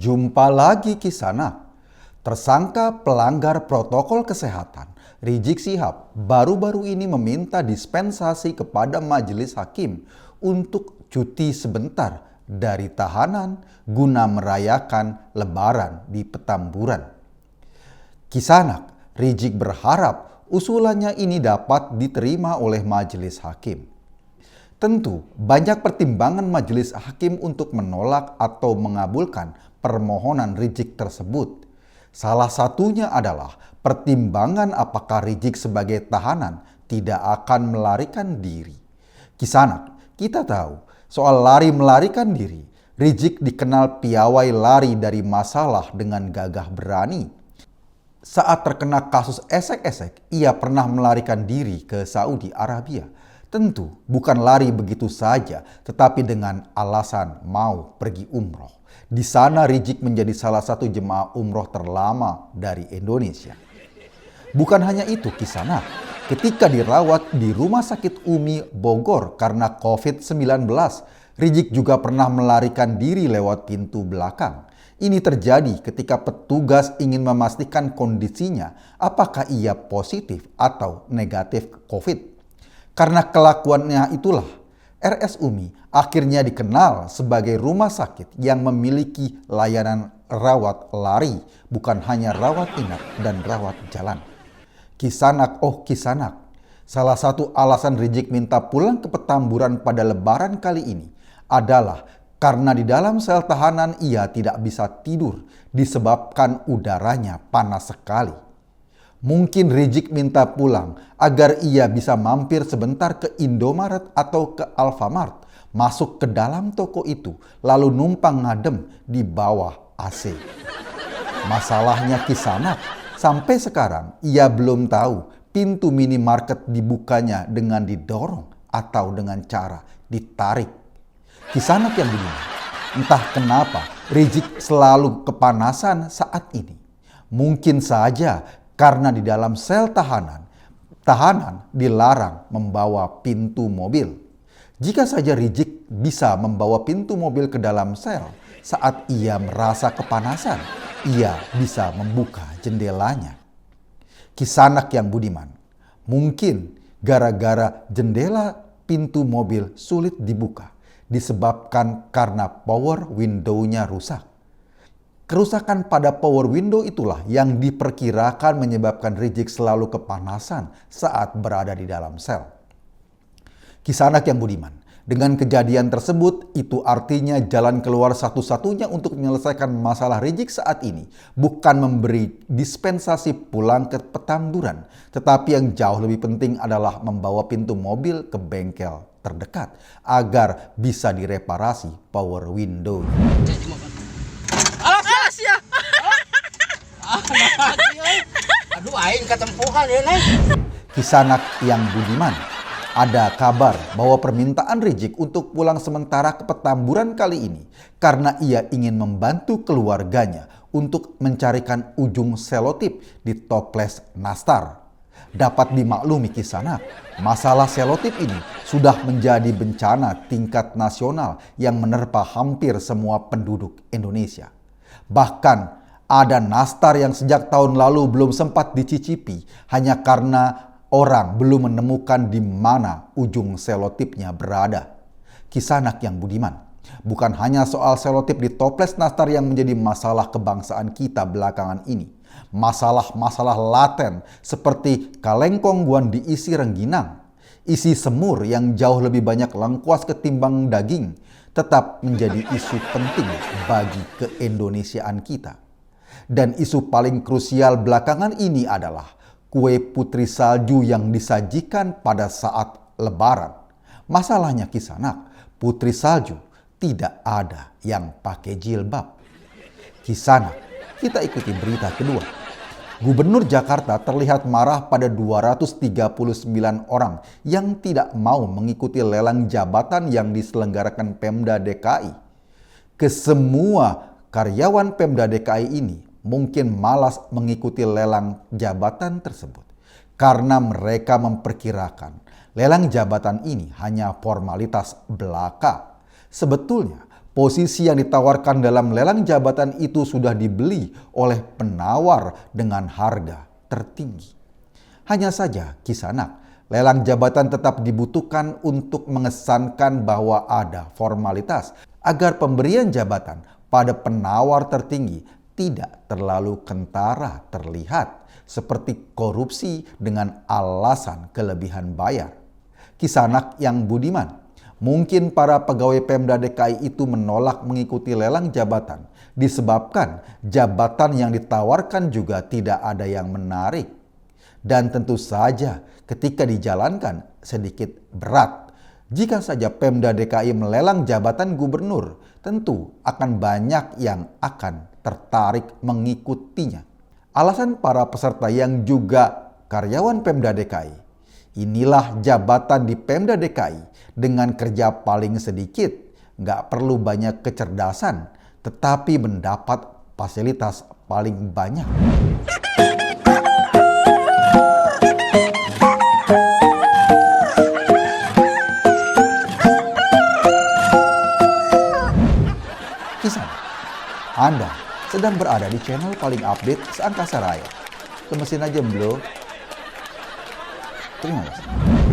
Jumpa lagi Kisanak. Tersangka pelanggar protokol kesehatan, Rizik Syihab baru-baru ini meminta dispensasi kepada majelis hakim untuk cuti sebentar dari tahanan guna merayakan Lebaran di Petamburan. Kisanak, Rizik berharap usulannya ini dapat diterima oleh majelis hakim. Tentu banyak pertimbangan majelis hakim untuk menolak atau mengabulkan permohonan Rizik tersebut. Salah satunya adalah pertimbangan apakah Rizik sebagai tahanan tidak akan melarikan diri. Kisanak, kita tahu soal lari melarikan diri. Rizik dikenal piawai lari dari masalah dengan gagah berani. Saat terkena kasus esek-esek, ia pernah melarikan diri ke Saudi Arabia. Tentu bukan lari begitu saja, tetapi dengan alasan mau pergi umroh. Di sana Rizik menjadi salah satu jemaah umroh terlama dari Indonesia. Bukan hanya itu Kisanak, ketika dirawat di Rumah Sakit Umi Bogor karena COVID-19, Rizik juga pernah melarikan diri lewat pintu belakang. Ini terjadi ketika petugas ingin memastikan kondisinya apakah ia positif atau negatif COVID. Karena kelakuannya itulah, RS Umi akhirnya dikenal sebagai rumah sakit yang memiliki layanan rawat lari, bukan hanya rawat inap dan rawat jalan. Kisanak, oh Kisanak, salah satu alasan Rizik minta pulang ke Petamburan pada Lebaran kali ini adalah karena di dalam sel tahanan ia tidak bisa tidur disebabkan udaranya panas sekali. Mungkin Rizik minta pulang agar ia bisa mampir sebentar ke Indomaret atau ke Alfamart, masuk ke dalam toko itu, lalu numpang ngadem di bawah AC. Masalahnya Kisanak, sampai sekarang ia belum tahu pintu minimarket dibukanya dengan didorong atau dengan cara ditarik. Kisanak yang begini, entah kenapa Rizik selalu kepanasan saat ini. Mungkin saja karena di dalam sel tahanan dilarang membawa pintu mobil. Jika saja Rizik bisa membawa pintu mobil ke dalam sel saat ia merasa kepanasan, ia bisa membuka jendelanya. Kisanak yang budiman, mungkin gara-gara jendela pintu mobil sulit dibuka disebabkan karena power window-nya rusak. Kerusakan pada power window itulah yang diperkirakan menyebabkan Rizik selalu kepanasan saat berada di dalam sel. Kisanak yang budiman, dengan kejadian tersebut itu artinya jalan keluar satu-satunya untuk menyelesaikan masalah Rizik saat ini bukan memberi dispensasi pulang ke Petamburan, tetapi yang jauh lebih penting adalah membawa pintu mobil ke bengkel terdekat agar bisa direparasi power window. Aduh, aing ketempuhan ya, Neng. Kisanak yang budiman, ada kabar bahwa permintaan Rizik untuk pulang sementara ke Petamburan kali ini karena ia ingin membantu keluarganya untuk mencarikan ujung selotip di toples nastar. Dapat dimaklumi Kisanak, masalah selotip ini sudah menjadi bencana tingkat nasional yang menerpa hampir semua penduduk Indonesia. Bahkan ada nastar yang sejak tahun lalu belum sempat dicicipi hanya karena orang belum menemukan di mana ujung selotipnya berada. Kisanak yang budiman, bukan hanya soal selotip di toples nastar yang menjadi masalah kebangsaan kita belakangan ini. Masalah-masalah laten seperti kalengkongguan diisi rengginang, isi semur yang jauh lebih banyak lengkuas ketimbang daging, tetap menjadi isu penting bagi keindonesiaan kita. Dan isu paling krusial belakangan ini adalah kue putri salju yang disajikan pada saat Lebaran. Masalahnya Kisanak, putri salju tidak ada yang pakai jilbab. Kisanak, kita ikuti berita kedua. Gubernur Jakarta terlihat marah pada 239 orang yang tidak mau mengikuti lelang jabatan yang diselenggarakan Pemda DKI. Kesemua karyawan Pemda DKI ini mungkin malas mengikuti lelang jabatan tersebut karena mereka memperkirakan lelang jabatan ini hanya formalitas belaka. Sebetulnya Posisi yang ditawarkan dalam lelang jabatan itu sudah dibeli oleh penawar dengan harga tertinggi. Hanya saja, Kisanak, lelang jabatan tetap dibutuhkan untuk mengesankan bahwa ada formalitas agar pemberian jabatan pada penawar tertinggi tidak terlalu kentara terlihat seperti korupsi dengan alasan kelebihan bayar. Kisanak yang budiman, mungkin para pegawai Pemda DKI itu menolak mengikuti lelang jabatan disebabkan jabatan yang ditawarkan juga tidak ada yang menarik. Dan tentu saja ketika dijalankan sedikit berat. Jika saja Pemda DKI melelang jabatan gubernur, tentu akan banyak yang akan tertarik mengikutinya. Alasan para peserta yang juga karyawan Pemda DKI, inilah jabatan di Pemda DKI dengan kerja paling sedikit, nggak perlu banyak kecerdasan, tetapi mendapat fasilitas paling banyak. Kisah, Anda sedang berada di channel paling update seangkasa raya. Lemesin aja, bro. Terima kasih.